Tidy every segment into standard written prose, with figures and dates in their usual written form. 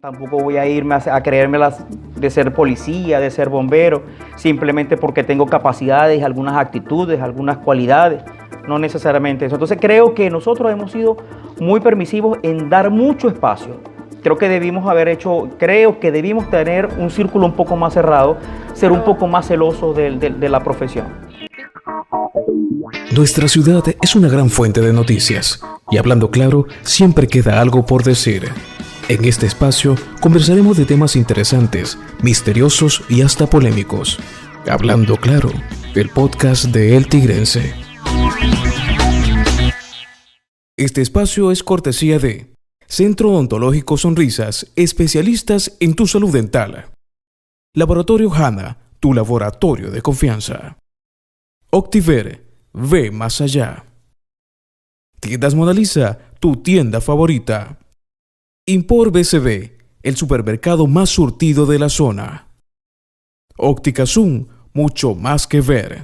Tampoco voy a irme a creerme de ser policía, de ser bombero, simplemente porque tengo capacidades, algunas actitudes, algunas cualidades, no necesariamente eso. Entonces creo que nosotros hemos sido muy permisivos en dar mucho espacio. Creo que debimos tener un círculo un poco más cerrado, ser un poco más celosos de la profesión. Nuestra ciudad es una gran fuente de noticias y hablando claro, siempre queda algo por decir. En este espacio conversaremos de temas interesantes, misteriosos y hasta polémicos. Hablando Claro, el podcast de El Tigrense. Este espacio es cortesía de Centro Odontológico Sonrisas, especialistas en tu salud dental. Laboratorio Hanna, tu laboratorio de confianza. Optiver, ve más allá. Tiendas Mona Lisa, tu tienda favorita. Import BCB, el supermercado más surtido de la zona. Óptica Zoom, mucho más que ver.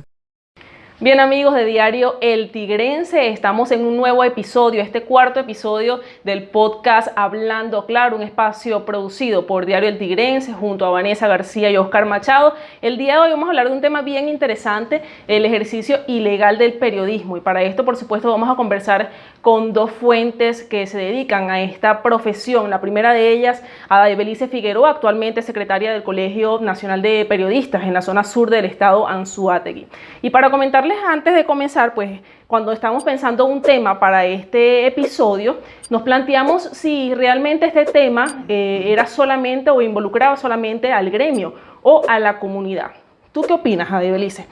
Bien, amigos de Diario El Tigrense, estamos en un nuevo episodio, este cuarto episodio del podcast Hablando Claro, un espacio producido por Diario El Tigrense junto a Vanessa García y Oscar Machado. El día de hoy vamos a hablar de un tema bien interesante, el ejercicio ilegal del periodismo, y para esto, por supuesto, vamos a conversar con dos fuentes que se dedican a esta profesión. La primera de ellas, Ada Ibelice Figueroa, actualmente secretaria del Colegio Nacional de Periodistas en la zona sur del estado Anzoátegui. Y para comentarles antes de comenzar, pues cuando estamos pensando un tema para este episodio, nos planteamos si realmente este tema era solamente o involucraba solamente al gremio o a la comunidad. ¿Tú qué opinas, Ada Ibelice?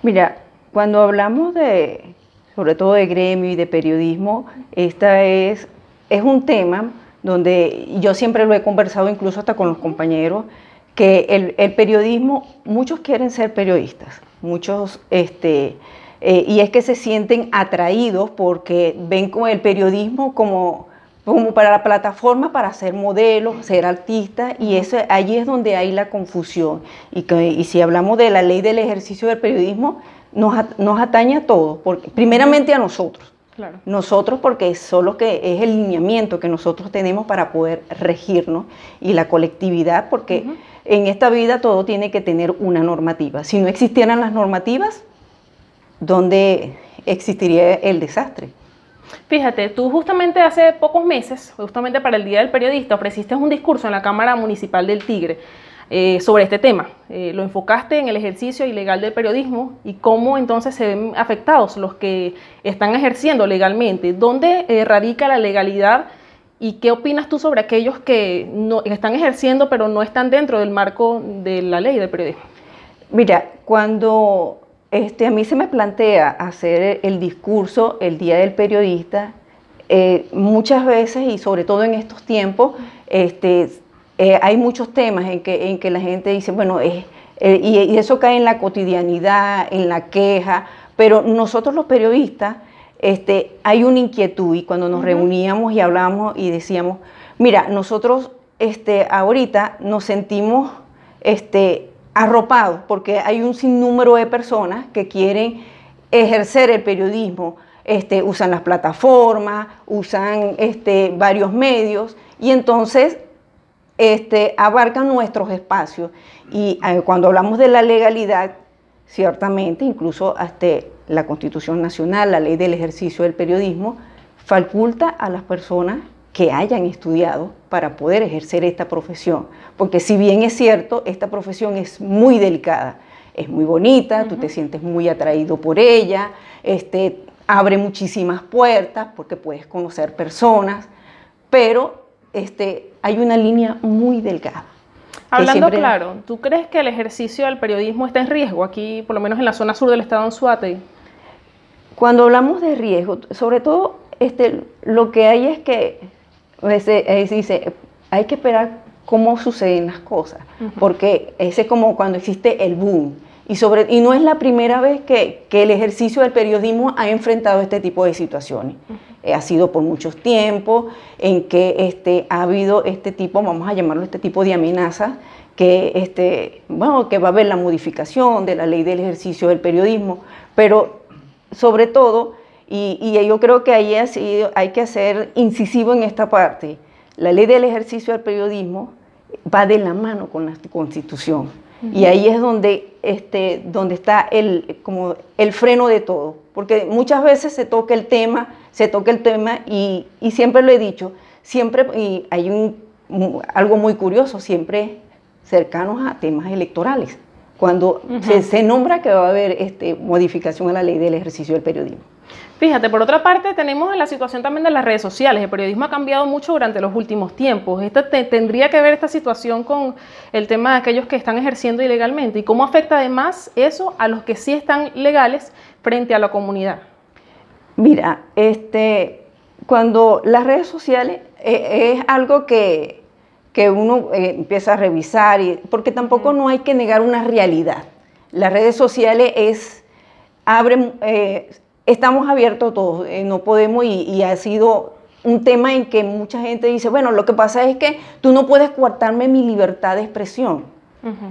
Mira, cuando hablamos sobre todo de gremio y de periodismo, es un tema donde yo siempre lo he conversado incluso hasta con los compañeros, que el periodismo, muchos quieren ser periodistas, muchos, y es que se sienten atraídos porque ven con el periodismo como para la plataforma para ser modelos, ser artistas, y allí es donde hay la confusión. Y si hablamos de la ley del ejercicio del periodismo, nos atañe a todos, primeramente a nosotros. Claro. Nosotros, porque es el lineamiento que nosotros tenemos para poder regirnos, y la colectividad, porque en esta vida todo tiene que tener una normativa. Si no existieran las normativas, ¿dónde existiría el desastre? Fíjate, tú justamente hace pocos meses, justamente para el Día del Periodista, ofreciste un discurso en la Cámara Municipal del Tigre sobre este tema. Lo enfocaste en el ejercicio ilegal del periodismo y cómo entonces se ven afectados los que están ejerciendo legalmente. ¿Dónde radica la legalidad y qué opinas tú sobre aquellos que están ejerciendo pero no están dentro del marco de la ley del periodismo? Mira, cuando a mí se me plantea hacer el discurso el Día del Periodista, muchas veces, y sobre todo en estos tiempos, hay muchos temas en que la gente dice, bueno, y eso cae en la cotidianidad, en la queja, pero nosotros los periodistas, hay una inquietud, y cuando nos reuníamos y hablábamos y decíamos, mira, nosotros ahorita nos sentimos arropados porque hay un sinnúmero de personas que quieren ejercer el periodismo, usan las plataformas, usan varios medios, y entonces abarcan nuestros espacios. Y cuando hablamos de la legalidad, ciertamente, incluso hasta la Constitución Nacional, la Ley del Ejercicio del Periodismo, faculta a las personas que hayan estudiado para poder ejercer esta profesión. Porque si bien es cierto, esta profesión es muy delicada, es muy bonita, tú te sientes muy atraído por ella, abre muchísimas puertas porque puedes conocer personas, pero hay una línea muy delgada. Hablando claro, ¿tú crees que el ejercicio del periodismo está en riesgo aquí, por lo menos en la zona sur del estado Anzoátegui? Cuando hablamos de riesgo, sobre todo lo que hay es que dice, hay que esperar cómo suceden las cosas, porque ese es como cuando existe el boom, y no es la primera vez que el ejercicio del periodismo ha enfrentado este tipo de situaciones. Ha sido por muchos tiempos en que ha habido vamos a llamarlo este tipo de amenazas, que va a haber la modificación de la ley del ejercicio del periodismo, pero sobre todo, y yo creo que hay que ser incisivo en esta parte, la ley del ejercicio del periodismo va de la mano con la Constitución. Y ahí es donde está como el freno de todo, porque muchas veces se toca el tema y siempre lo he dicho, siempre, y hay algo muy curioso, siempre cercanos a temas electorales, cuando se nombra que va a haber modificación a la ley del ejercicio del periodismo. Fíjate, por otra parte tenemos la situación también de las redes sociales. El periodismo ha cambiado mucho durante los últimos tiempos. ¿Tendría que ver esta situación con el tema de aquellos que están ejerciendo ilegalmente? ¿Y cómo afecta además eso a los que sí están legales frente a la comunidad? Mira, cuando las redes sociales es algo que uno empieza a revisar, porque tampoco no hay que negar una realidad. Las redes sociales estamos abiertos todos, no podemos, y ha sido un tema en que mucha gente dice, bueno, lo que pasa es que tú no puedes coartarme mi libertad de expresión.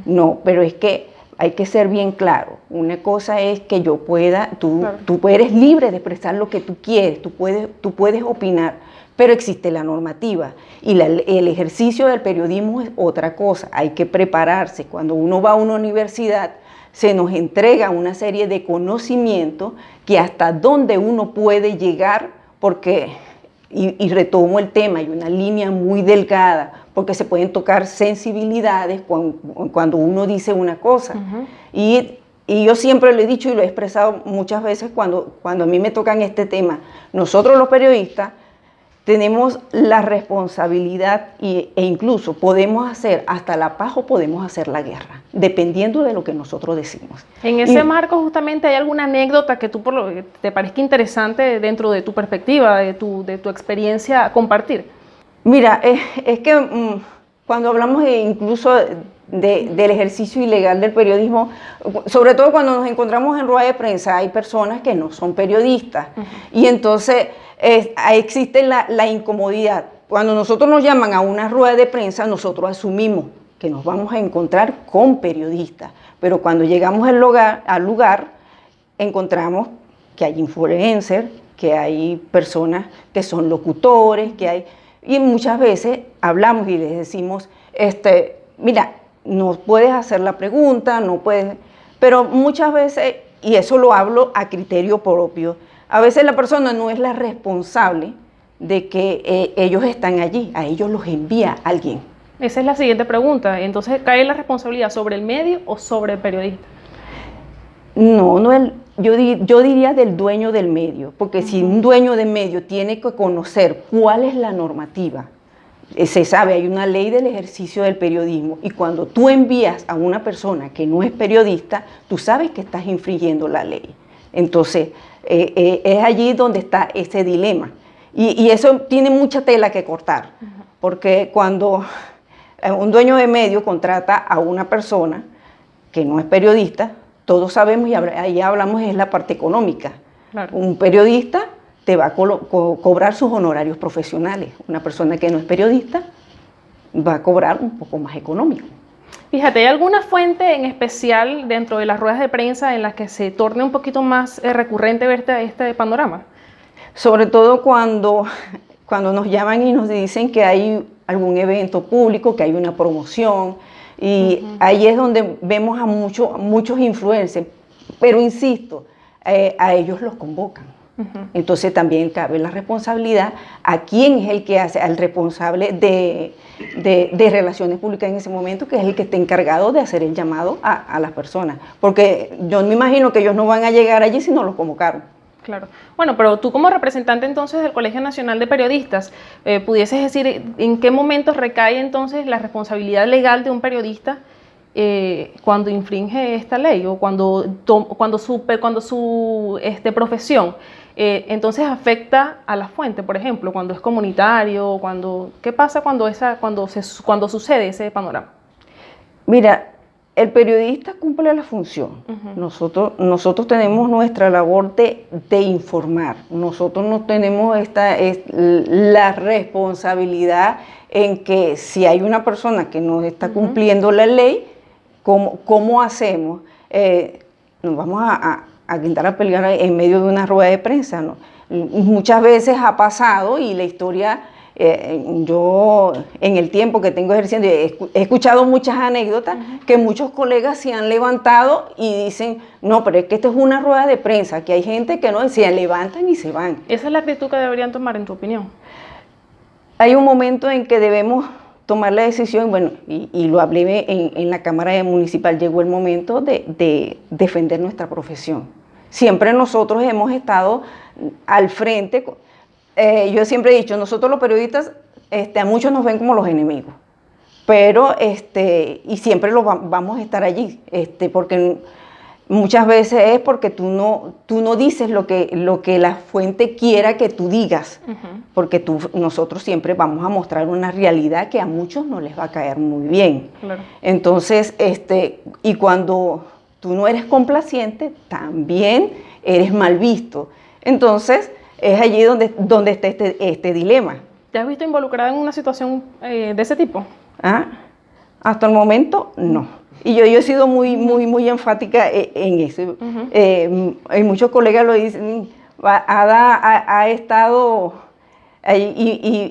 No, pero es que hay que ser bien claro. Una cosa es que yo pueda, tú eres libre de expresar lo que tú quieres, tú puedes opinar, pero existe la normativa y el ejercicio del periodismo es otra cosa. Hay que prepararse. Cuando uno va a una universidad, se nos entrega una serie de conocimientos que hasta dónde uno puede llegar, porque, y retomo el tema, hay una línea muy delgada, porque se pueden tocar sensibilidades cuando uno dice una cosa. Y yo siempre lo he dicho y lo he expresado muchas veces cuando a mí me tocan este tema. Nosotros los periodistas tenemos la responsabilidad e incluso podemos hacer hasta la paz o podemos hacer la guerra, dependiendo de lo que nosotros decimos. En ese marco, justamente, ¿hay alguna anécdota que tú te parezca interesante dentro de tu perspectiva, de tu experiencia a compartir? Mira, es que cuando hablamos incluso del ejercicio ilegal del periodismo, sobre todo cuando nos encontramos en rueda de prensa, hay personas que no son periodistas y entonces existe la incomodidad. Cuando nosotros nos llaman a una rueda de prensa, nosotros asumimos que nos vamos a encontrar con periodistas, pero cuando llegamos al lugar encontramos que hay influencers, que hay personas que son locutores, y muchas veces hablamos y les decimos, mira, no puedes hacer la pregunta, no puedes, pero muchas veces, y eso lo hablo a criterio propio, a veces la persona no es la responsable de que ellos están allí, a ellos los envía alguien. Esa es la siguiente pregunta. Entonces, ¿cae la responsabilidad sobre el medio o sobre el periodista? No, yo diría del dueño del medio, porque si un dueño de medio tiene que conocer cuál es la normativa, se sabe, hay una ley del ejercicio del periodismo, y cuando tú envías a una persona que no es periodista, tú sabes que estás infringiendo la ley. Entonces, es allí donde está ese dilema. Y eso tiene mucha tela que cortar, porque cuando un dueño de medio contrata a una persona que no es periodista, todos sabemos, y ahí hablamos, es la parte económica. Claro. Un periodista te va a cobrar sus honorarios profesionales. Una persona que no es periodista va a cobrar un poco más económico. Fíjate, ¿hay alguna fuente en especial dentro de las ruedas de prensa en las que se torne un poquito más recurrente ver este panorama? Sobre todo cuando nos llaman y nos dicen que hay algún evento público, que hay una promoción, y ahí es donde vemos a muchos influencers, pero insisto, a ellos los convocan. Entonces también cabe la responsabilidad a quién es el que hace, al responsable de relaciones públicas en ese momento, que es el que está encargado de hacer el llamado a las personas, porque yo me imagino que ellos no van a llegar allí si no los convocaron. Claro. Bueno, pero tú como representante entonces del Colegio Nacional de Periodistas, ¿pudieses decir en qué momentos recae entonces la responsabilidad legal de un periodista cuando infringe esta ley o cuando su profesión entonces afecta a la fuente, por ejemplo, cuando es comunitario, ¿qué pasa cuando sucede ese panorama? Mira, el periodista cumple la función. Nosotros tenemos nuestra labor de informar. Nosotros no tenemos la responsabilidad en que si hay una persona que no está cumpliendo la ley, ¿cómo hacemos? Nos vamos a intentar a pelear en medio de una rueda de prensa, ¿no? Muchas veces ha pasado y la historia Yo en el tiempo que tengo ejerciendo he escuchado muchas anécdotas que muchos colegas se han levantado y dicen, no, pero es que esto es una rueda de prensa, que hay gente que no, se levantan y se van. ¿Esa es la actitud que deberían tomar, en tu opinión? Hay un momento en que debemos tomar la decisión, bueno, y lo hablé en la Cámara Municipal, llegó el momento de defender nuestra profesión. Siempre nosotros hemos estado al frente. Yo siempre he dicho, nosotros los periodistas, a muchos nos ven como los enemigos, pero y siempre vamos a estar allí, porque muchas veces es porque tú no dices lo que la fuente quiera que tú digas, porque nosotros siempre vamos a mostrar una realidad que a muchos no les va a caer muy bien. Claro. Entonces, y cuando tú no eres complaciente, también eres mal visto. Entonces, es allí donde está este dilema. ¿Te has visto involucrada en una situación de ese tipo? Hasta el momento, no. Y yo he sido muy enfática en eso. Hay muchos colegas lo dicen, Ada ha estado ahí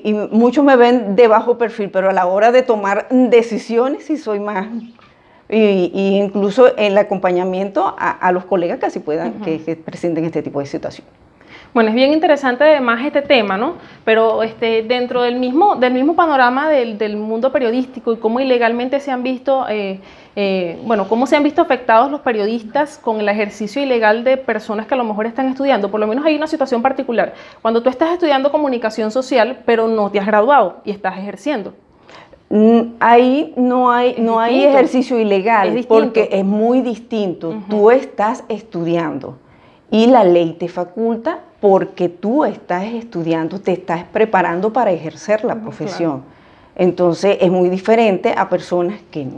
y muchos me ven de bajo perfil, pero a la hora de tomar decisiones sí soy más. Y incluso en el acompañamiento a los colegas que así puedan, que presenten este tipo de situación. Bueno, es bien interesante además este tema, ¿no? Pero dentro del mismo panorama del mundo periodístico y cómo ilegalmente se han visto, cómo se han visto afectados los periodistas con el ejercicio ilegal de personas que a lo mejor están estudiando. Por lo menos hay una situación particular. Cuando tú estás estudiando comunicación social, pero no te has graduado y estás ejerciendo. Ahí no hay ejercicio ilegal, porque es muy distinto. Tú estás estudiando y la ley te faculta porque tú estás estudiando, te estás preparando para ejercer la profesión. Claro. Entonces es muy diferente a personas que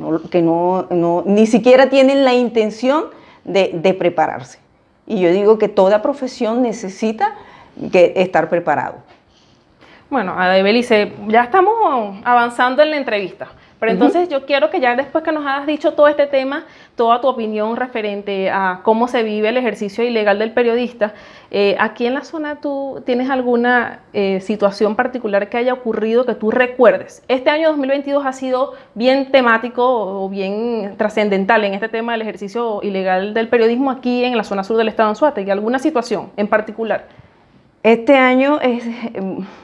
ni siquiera tienen la intención de prepararse. Y yo digo que toda profesión necesita estar preparado. Bueno, Adebelice, ya estamos avanzando en la entrevista, pero entonces yo quiero que ya después que nos hayas dicho todo este tema, toda tu opinión referente a cómo se vive el ejercicio ilegal del periodista, aquí en la zona tú tienes alguna situación particular que haya ocurrido que tú recuerdes. Este año 2022 ha sido bien temático o bien trascendental en este tema del ejercicio ilegal del periodismo aquí en la zona sur del estado de Anzoátegui. ¿Alguna situación en particular? Este año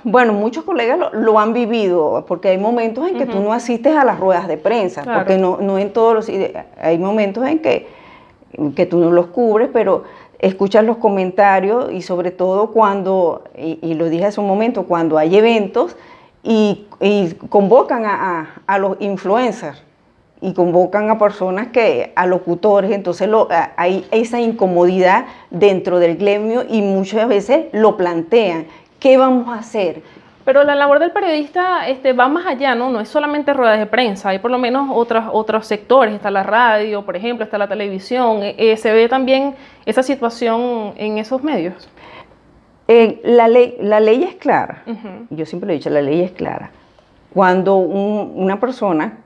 muchos colegas lo han vivido, porque hay momentos en que tú no asistes a las ruedas de prensa, claro. Porque no en todos hay momentos en que tú no los cubres, pero escuchas los comentarios y sobre todo cuando, y lo dije hace un momento, cuando hay eventos y convocan a los influencers y convocan a personas a locutores, entonces hay esa incomodidad dentro del gremio y muchas veces lo plantean. ¿Qué vamos a hacer? Pero la labor del periodista va más allá, ¿no? No es solamente ruedas de prensa, hay por lo menos otros sectores, está la radio, por ejemplo, está la televisión, ¿se ve también esa situación en esos medios? La ley es clara, yo siempre lo he dicho, la ley es clara. Cuando una persona,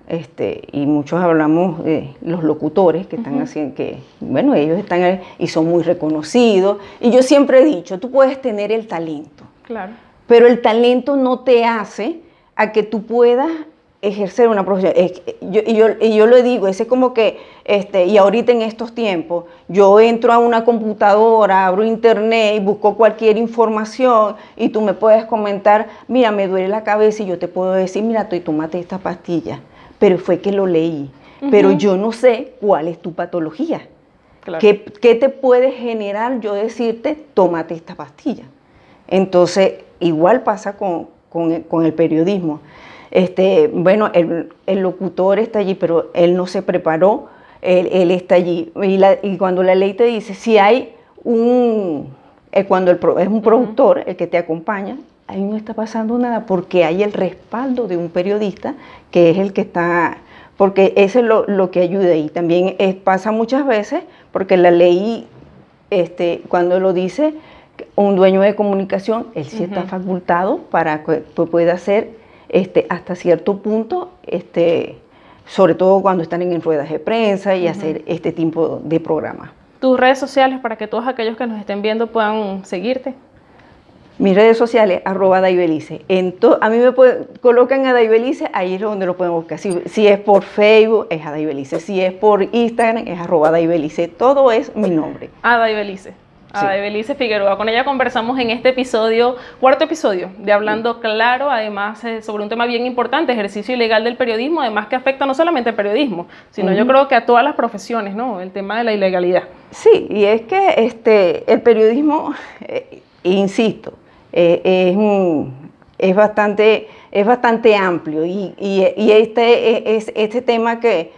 y muchos hablamos de los locutores que están haciendo, ellos están ahí y son muy reconocidos, y yo siempre he dicho, tú puedes tener el talento, claro, pero el talento no te hace a que tú puedas ejercer una profesión. Y yo lo digo, es como que, y ahorita en estos tiempos, yo entro a una computadora, abro internet y busco cualquier información y tú me puedes comentar, mira, me duele la cabeza y yo te puedo decir, mira, tómate esta pastilla, pero fue que lo leí, pero yo no sé cuál es tu patología. Claro. ¿Qué te puede generar yo decirte, tómate esta pastilla? Entonces, igual pasa con el periodismo. El locutor está allí, pero él no se preparó, él está allí. Y cuando la ley te dice, si hay cuando es un productor el que te acompaña, ahí no está pasando nada, porque hay el respaldo de un periodista, que es el que está, porque eso es lo que ayuda. Y también pasa muchas veces, porque la ley, cuando lo dice un dueño de comunicación, él sí está facultado para que pueda hacer hasta cierto punto, sobre todo cuando están en ruedas de prensa y hacer este tipo de programas. ¿Tus redes sociales para que todos aquellos que nos estén viendo puedan seguirte? Mis redes sociales, @Daibelice. A mí colocan a Daibelice, ahí es donde lo pueden buscar. Si es por Facebook, es Daibelice. Si es por Instagram, es @Daibelice. Todo es mi nombre. Daibelice. Sí. Daibelice Figueroa. Con ella conversamos en este episodio, cuarto episodio de Hablando Claro, además sobre un tema bien importante, ejercicio ilegal del periodismo, además que afecta no solamente al periodismo, sino yo creo que a todas las profesiones, ¿no? El tema de la ilegalidad. Sí, y es que el periodismo, insisto, es bastante amplio y este tema que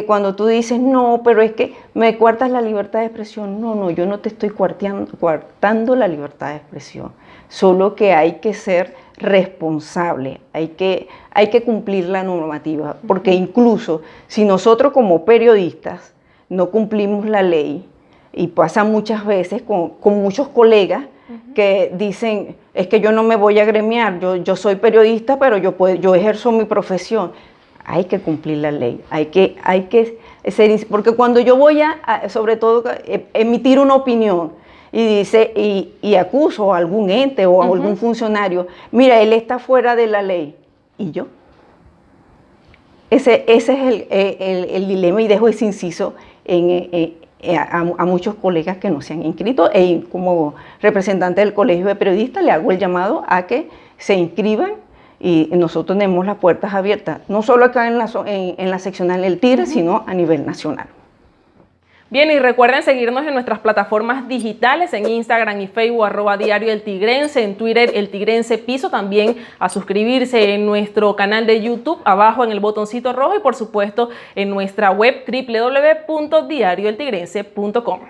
cuando tú dices, no, pero es que me coartas la libertad de expresión, no, yo no te estoy coartando la libertad de expresión, solo que hay que ser responsable, hay que cumplir la normativa, porque incluso si nosotros como periodistas no cumplimos la ley, y pasa muchas veces con muchos colegas que dicen, es que yo no me voy a agremiar, yo soy periodista, pero yo ejerzo mi profesión. Hay que cumplir la ley, hay que ser, porque cuando yo voy sobre todo, emitir una opinión y acuso a algún ente o a algún funcionario, mira, él está fuera de la ley, ¿y yo? Ese es el dilema, y dejo ese inciso a muchos colegas que no se han inscrito, y como representante del Colegio de Periodistas le hago el llamado a que se inscriban, y nosotros tenemos las puertas abiertas, no solo acá en la seccional El Tigre, sino a nivel nacional. Bien, y recuerden seguirnos en nuestras plataformas digitales, en Instagram y Facebook, @Diario El Tigrense, en Twitter El Tigrense Piso, también a suscribirse en nuestro canal de YouTube, abajo en el botoncito rojo, y por supuesto en nuestra web www.diarioeltigrense.com.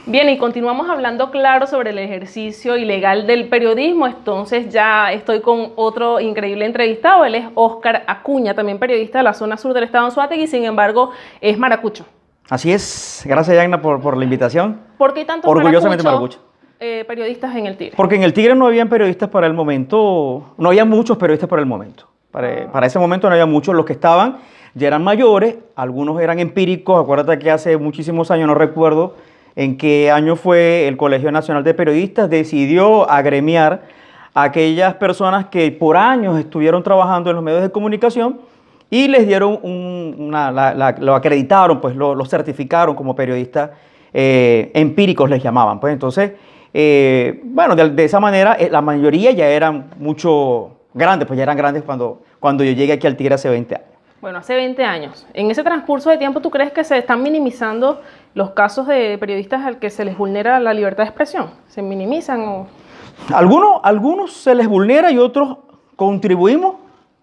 Bien, y continuamos hablando claro sobre el ejercicio ilegal del periodismo. Entonces ya estoy con otro increíble entrevistado. Él es Óscar Acuña, también periodista de la zona sur del estado de Anzoátegui, sin embargo es maracucho. Así es. Gracias, Yagna, por la invitación. ¿Por qué tantos Orgullosamente maracucho. Periodistas en el Tigre? Porque en el Tigre no habían periodistas para el momento, no había muchos periodistas para el momento. Para ese momento no había muchos. Los que estaban ya eran mayores, algunos eran empíricos. Acuérdate que hace muchísimos años, no recuerdo en qué año fue, el Colegio Nacional de Periodistas decidió agremiar a aquellas personas que por años estuvieron trabajando en los medios de comunicación y les dieron lo acreditaron, pues lo certificaron como periodistas empíricos, les llamaban. Pues entonces, bueno, de esa manera la mayoría ya eran mucho grandes, pues ya eran grandes cuando yo llegué aquí al Tigre hace 20 años. Bueno, hace 20 años. En ese transcurso de tiempo, ¿tú crees que se están minimizando los casos de periodistas al que se les vulnera la libertad de expresión? ¿Se minimizan o...? Algunos se les vulnera y otros contribuimos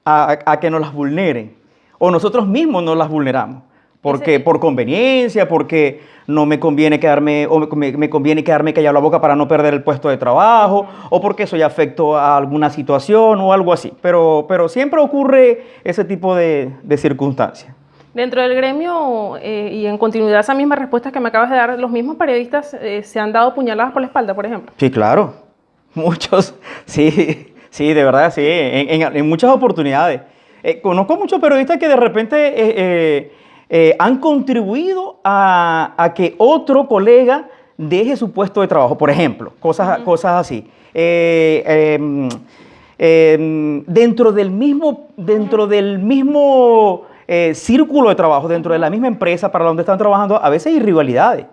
a que nos las vulneren. O nosotros mismos nos las vulneramos. Porque por conveniencia, porque no me conviene quedarme, o me conviene quedarme callado la boca para no perder el puesto de trabajo, o porque soy afecto a alguna situación o algo así. Pero siempre ocurre ese tipo de circunstancias. Dentro del gremio, y en continuidad a esa misma respuesta que me acabas de dar, ¿los mismos periodistas se han dado puñaladas por la espalda, por ejemplo? Sí, claro. Muchos, sí, de verdad, sí, en muchas oportunidades. Conozco muchos periodistas que de repente han contribuido a que otro colega deje su puesto de trabajo, por ejemplo, cosas así. Dentro del mismo círculo de trabajo, dentro de la misma empresa para donde están trabajando, a veces hay rivalidades.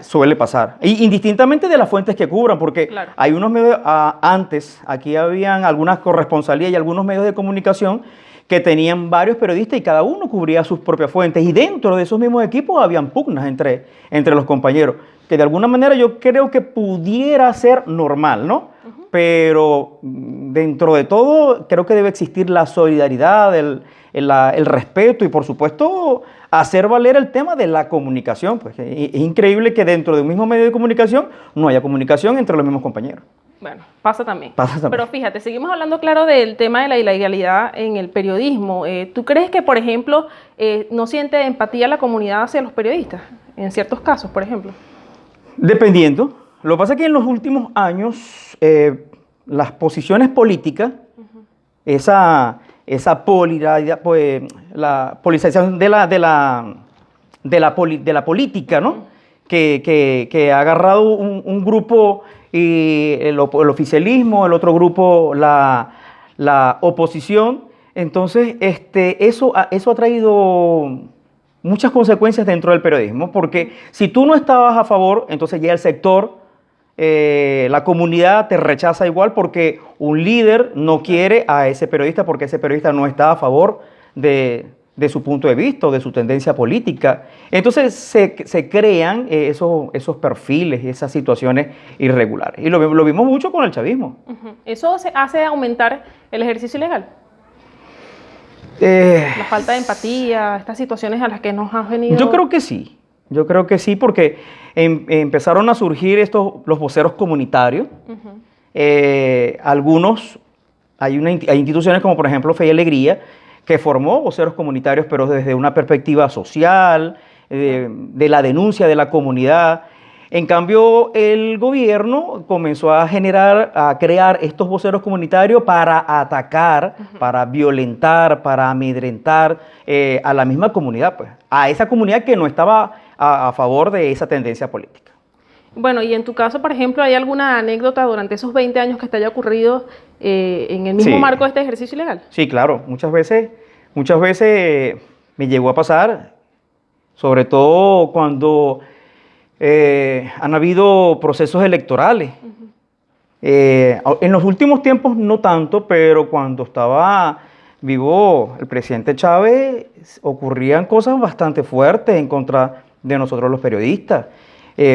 Suele pasar. Indistintamente de las fuentes que cubran, porque claro, hay unos medios, antes aquí habían algunas corresponsalías y algunos medios de comunicación que tenían varios periodistas y cada uno cubría sus propias fuentes. Y dentro de esos mismos equipos habían pugnas entre los compañeros, que de alguna manera yo creo que pudiera ser normal, ¿no? Pero dentro de todo creo que debe existir la solidaridad, el respeto y por supuesto hacer valer el tema de la comunicación. Pues es increíble que dentro de un mismo medio de comunicación no haya comunicación entre los mismos compañeros. Bueno, pasa también. Pero fíjate, seguimos hablando, claro, del tema de la ilegalidad en el periodismo. ¿Tú crees que, por ejemplo, no siente empatía la comunidad hacia los periodistas? En ciertos casos, por ejemplo. Dependiendo. Lo que pasa es que en los últimos años las posiciones políticas, esa polaridad, pues, la polarización de la política, ¿no? Que ha agarrado un grupo y el oficialismo, el otro grupo la oposición. Entonces, eso ha traído muchas consecuencias dentro del periodismo, porque si tú no estabas a favor, entonces ya el sector, la comunidad te rechaza igual, porque un líder no quiere a ese periodista porque ese periodista no está a favor de su punto de vista o de su tendencia política. Entonces se crean esos perfiles y esas situaciones irregulares. Y lo vimos mucho con el chavismo. ¿Eso hace aumentar el ejercicio ilegal? La falta de empatía, estas situaciones a las que nos has venido... Yo creo que sí, porque empezaron a surgir los voceros comunitarios. Algunos, hay instituciones como por ejemplo Fe y Alegría, que formó voceros comunitarios, pero desde una perspectiva social, de la denuncia de la comunidad. En cambio, el gobierno comenzó a crear estos voceros comunitarios para atacar, para violentar, para amedrentar a la misma comunidad, pues, a esa comunidad que no estaba a favor de esa tendencia política. Bueno, y en tu caso, por ejemplo, ¿hay alguna anécdota durante esos 20 años que te haya ocurrido en el mismo marco de este ejercicio ilegal? Sí, claro. Muchas veces me llegó a pasar, sobre todo cuando han habido procesos electorales. En los últimos tiempos no tanto, pero cuando estaba vivo el presidente Chávez ocurrían cosas bastante fuertes en contra de nosotros los periodistas.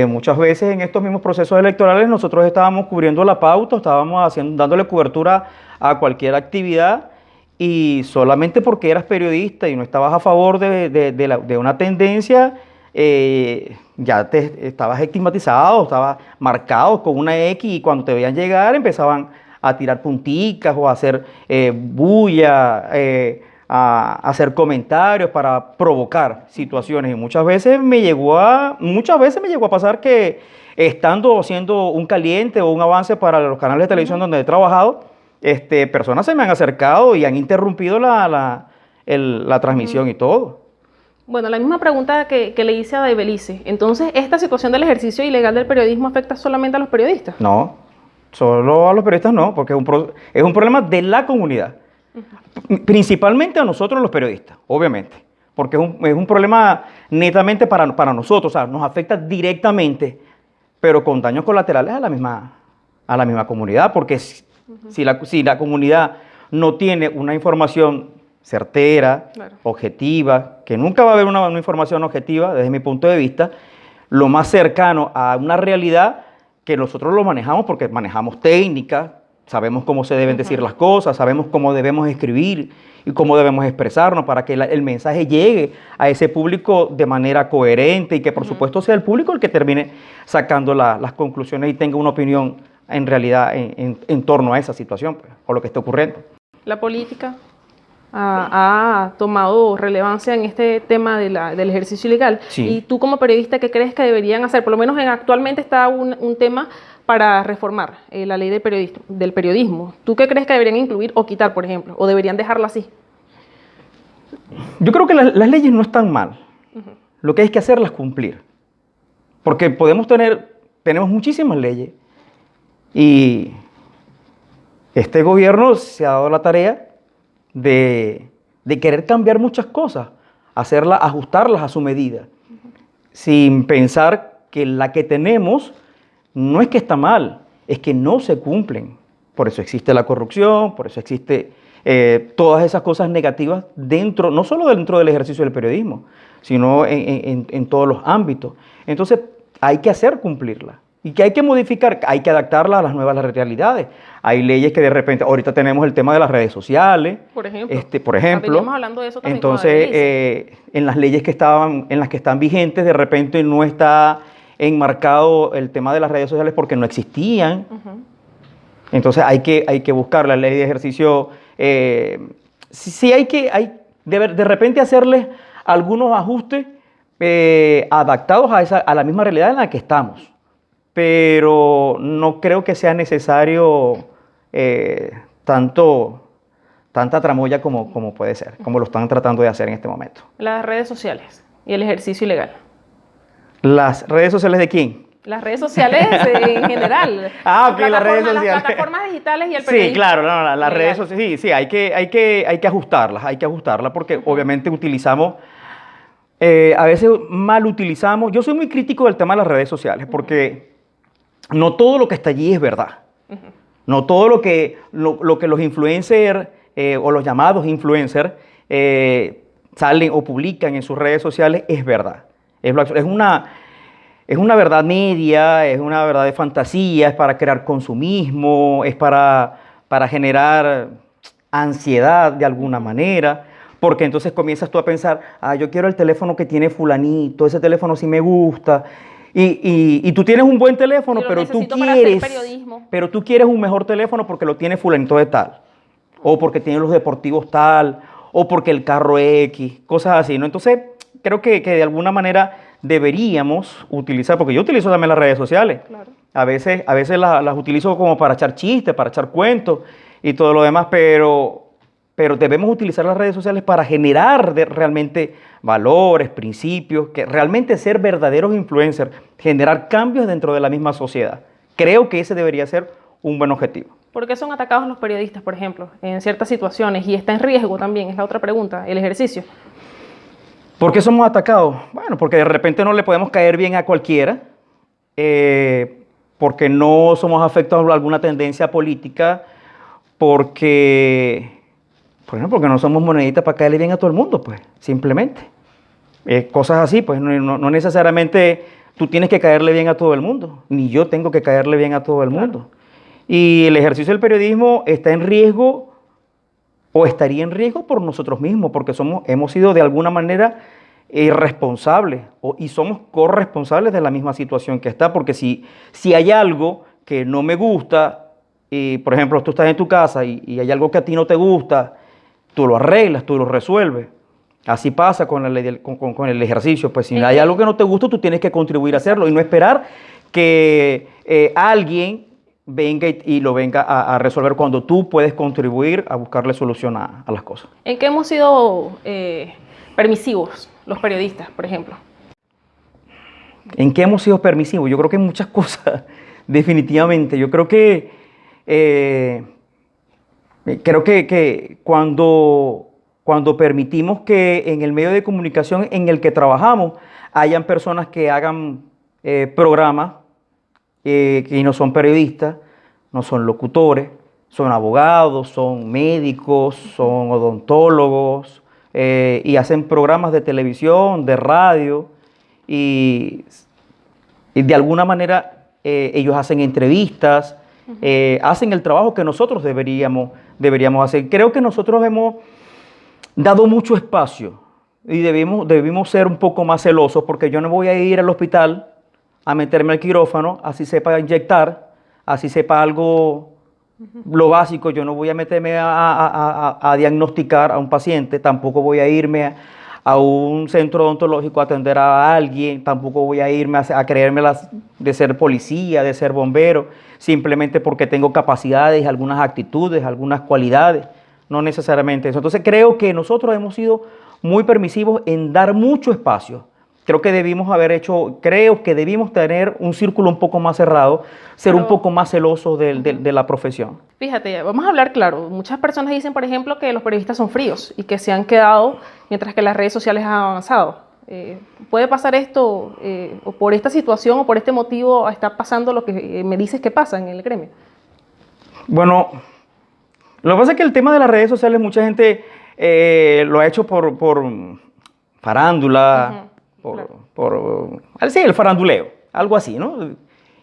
Muchas veces en estos mismos procesos electorales nosotros estábamos cubriendo la pauta, estábamos dándole cobertura a cualquier actividad, y solamente porque eras periodista y no estabas a favor de una tendencia, ya te estabas estigmatizado, estabas marcado con una X, y cuando te veían llegar empezaban a tirar punticas o a hacer bulla, a hacer comentarios para provocar situaciones. Y muchas veces me llegó a pasar que, estando haciendo un caliente o un avance para los canales de televisión donde he trabajado, personas se me han acercado y han interrumpido la transmisión y todo. Bueno, la misma pregunta que le hice a Daibelice. Entonces, ¿esta situación del ejercicio ilegal del periodismo afecta solamente a los periodistas? No, solo a los periodistas no, porque es un problema de la comunidad. Principalmente a nosotros los periodistas, obviamente, porque es un problema netamente para nosotros, o sea, nos afecta directamente, pero con daños colaterales a la misma comunidad, porque si la comunidad no tiene una información certera, claro, objetiva, que nunca va a haber una información objetiva desde mi punto de vista, lo más cercano a una realidad que nosotros lo manejamos porque manejamos técnica, sabemos cómo se deben decir las cosas, sabemos cómo debemos escribir y cómo debemos expresarnos para que el mensaje llegue a ese público de manera coherente y que por supuesto sea el público el que termine sacando las conclusiones y tenga una opinión en realidad en torno a esa situación, pues, o lo que está ocurriendo. La política ha tomado relevancia en este tema del ejercicio ilegal. Sí. Y tú como periodista, ¿qué crees que deberían hacer? Por lo menos actualmente está un tema para reformar la ley del periodismo. ¿Tú qué crees que deberían incluir o quitar, por ejemplo? ¿O deberían dejarla así? Yo creo que las leyes no están mal. Lo que hay que hacerlas cumplir. Porque tenemos muchísimas leyes. Y este gobierno se ha dado la tarea de querer cambiar muchas cosas, ajustarlas a su medida, sin pensar que la que tenemos no es que está mal, es que no se cumplen. Por eso existe la corrupción, por eso existe todas esas cosas negativas no solo dentro del ejercicio del periodismo, sino en todos los ámbitos. Entonces hay que hacer cumplirla. Y que hay que modificar, hay que adaptarla a las nuevas realidades. Hay leyes que de repente, ahorita tenemos el tema de las redes sociales. Por ejemplo. Veníamos hablando de eso también. Entonces, en las leyes en las que están vigentes, de repente no está enmarcado el tema de las redes sociales porque no existían. Entonces hay que buscar la ley de ejercicio. Sí hay de repente hacerles algunos ajustes adaptados a la misma realidad en la que estamos. Pero no creo que sea necesario tanta tramoya como puede ser, como lo están tratando de hacer en este momento. Las redes sociales y el ejercicio ilegal. ¿Las redes sociales de quién? Las redes sociales en general. Ok, las redes sociales. Las plataformas digitales y el Sí, periodismo. claro, no, las legal. redes sociales, sí, hay que ajustarlas porque obviamente utilizamos, a veces mal utilizamos. Yo soy muy crítico del tema de las redes sociales porque no todo lo que está allí es verdad. No todo lo que los influencers o los llamados influencers salen o publican en sus redes sociales es verdad. Es una verdad media, es una verdad de fantasía, es para crear consumismo, es para generar ansiedad de alguna manera, porque entonces comienzas tú a pensar, yo quiero el teléfono que tiene fulanito, ese teléfono sí me gusta, y tú tienes un buen teléfono, Yo lo pero necesito para hacer periodismo. pero tú quieres un mejor teléfono porque lo tiene fulanito de tal, o porque tiene los deportivos tal, o porque el carro X, cosas así, ¿no? Entonces, creo que de alguna manera deberíamos utilizar, porque yo utilizo también las redes sociales. Claro. A veces las utilizo como para echar chistes, para echar cuentos y todo lo demás, pero debemos utilizar las redes sociales para generar realmente valores, principios, que realmente ser verdaderos influencers, generar cambios dentro de la misma sociedad. Creo que ese debería ser un buen objetivo. ¿Por qué son atacados los periodistas, por ejemplo, en ciertas situaciones? Y está en riesgo también, es la otra pregunta, el ejercicio. ¿Por qué somos atacados? Bueno, porque de repente no le podemos caer bien a cualquiera, porque no somos afectados por alguna tendencia política, porque, por ejemplo, porque no somos moneditas para caerle bien a todo el mundo, pues, simplemente. Cosas así, pues, no necesariamente tú tienes que caerle bien a todo el mundo, ni yo tengo que caerle bien a todo el mundo. Y el ejercicio del periodismo está en riesgo o estaría en riesgo por nosotros mismos, porque hemos sido de alguna manera responsables y somos corresponsables de la misma situación que está, porque si hay algo que no me gusta, por ejemplo, tú estás en tu casa y hay algo que a ti no te gusta, tú lo arreglas, tú lo resuelves. Así pasa con con el ejercicio, pues si hay algo que no te gusta, tú tienes que contribuir a hacerlo y no esperar que alguien venga y lo venga a resolver cuando tú puedes contribuir a buscarle solución a las cosas. ¿En qué hemos sido permisivos los periodistas, por ejemplo? ¿En qué hemos sido permisivos? Yo creo que en muchas cosas, definitivamente. Yo creo que cuando permitimos que en el medio de comunicación en el que trabajamos hayan personas que hagan programas que no son periodistas, no son locutores, son abogados, son médicos, son odontólogos, y hacen programas de televisión, de radio, y de alguna manera ellos hacen entrevistas, hacen el trabajo que nosotros deberíamos hacer. Creo que nosotros hemos dado mucho espacio y debimos ser un poco más celosos, porque yo no voy a ir al hospital a meterme al quirófano, así sepa inyectar, así sepa algo, lo básico. Yo no voy a meterme a diagnosticar a un paciente, tampoco voy a irme a un centro odontológico a atender a alguien, tampoco voy a irme a creerme de ser policía, de ser bombero, simplemente porque tengo capacidades, algunas actitudes, algunas cualidades, no necesariamente eso. Entonces creo que nosotros hemos sido muy permisivos en dar mucho espacio. Creo que debimos tener un círculo un poco más cerrado, ser un poco más celosos de la profesión. Fíjate, vamos a hablar claro. Muchas personas dicen, por ejemplo, que los periodistas son fríos y que se han quedado mientras que las redes sociales han avanzado. ¿Puede pasar esto, o por esta situación o por este motivo está pasando lo que me dices que pasa en el gremio? Bueno, lo que pasa es que el tema de las redes sociales, mucha gente lo ha hecho por farándula, sí, el faranduleo, algo así, ¿no?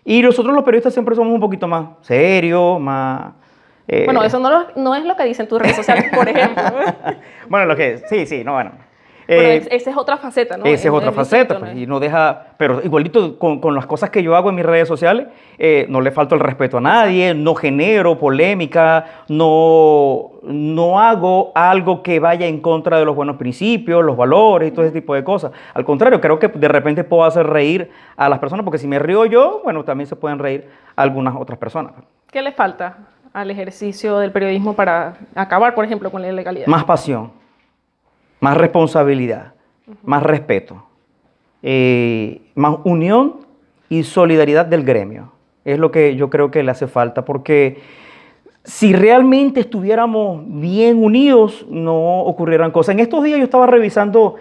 Y nosotros los periodistas siempre somos un poquito más serios, más... Bueno, eso no es lo que dicen tus redes sociales, por ejemplo. Bueno, sí, no, bueno. Pero esa es otra faceta, ¿no? Esa es otra faceta, distinto, pues, ¿no? y no deja, pero igualito con las cosas que yo hago en mis redes sociales, no le falto el respeto a nadie, no genero polémica, no hago algo que vaya en contra de los buenos principios, los valores y todo ese tipo de cosas. Al contrario, creo que de repente puedo hacer reír a las personas, porque si me río yo, bueno, también se pueden reír algunas otras personas. ¿Qué le falta al ejercicio del periodismo para acabar, por ejemplo, con la ilegalidad? Más pasión, más responsabilidad, más respeto, más unión y solidaridad del gremio. Es lo que yo creo que le hace falta, porque si realmente estuviéramos bien unidos, no ocurrieran cosas. En estos días yo estaba revisando,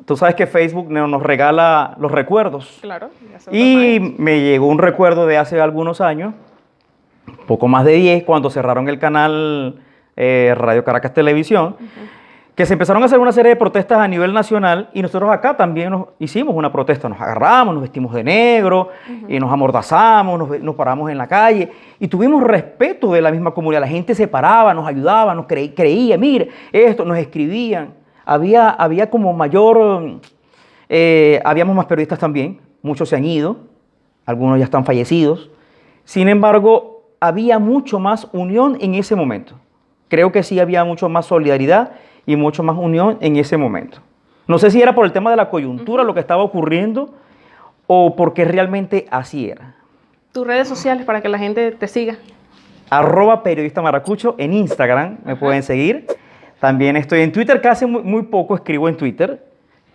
tú sabes que Facebook nos regala los recuerdos. Claro. Y me llegó un recuerdo de hace algunos años, poco más de 10, cuando cerraron el canal Radio Caracas Televisión, que se empezaron a hacer una serie de protestas a nivel nacional y nosotros acá también nos hicimos una protesta. Nos agarramos, nos vestimos de negro y nos amordazamos, nos paramos en la calle y tuvimos respeto de la misma comunidad. La gente se paraba, nos ayudaba, nos creía, mire, esto, nos escribían. Había como mayor, habíamos más periodistas también, muchos se han ido, algunos ya están fallecidos. Sin embargo, había mucho más unión en ese momento. Creo que sí había mucho más solidaridad y mucho más unión en ese momento. No sé si era por el tema de la coyuntura lo que estaba ocurriendo o porque realmente así era. Tus redes sociales para que la gente te siga. @periodista maracucho en Instagram, me pueden seguir. También estoy en Twitter, casi muy poco escribo en Twitter.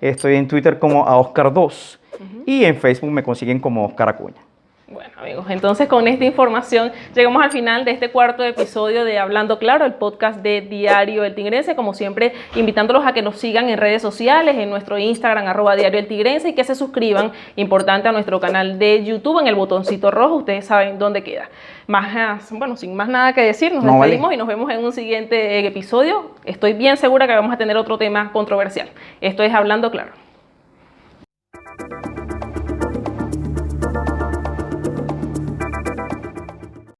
Estoy en Twitter como a Oscar2 y en Facebook me consiguen como Oscar Acuña. Bueno, amigos, entonces con esta información llegamos al final de este cuarto episodio de Hablando Claro, el podcast de Diario El Tigrense. Como siempre, invitándolos a que nos sigan en redes sociales, en nuestro Instagram, @Diario El Tigrense, y que se suscriban, importante, a nuestro canal de YouTube, en el botoncito rojo, ustedes saben dónde queda. Bueno, sin más nada que decir, nos despedimos y nos vemos en un siguiente episodio. Estoy bien segura que vamos a tener otro tema controversial. Esto es Hablando Claro.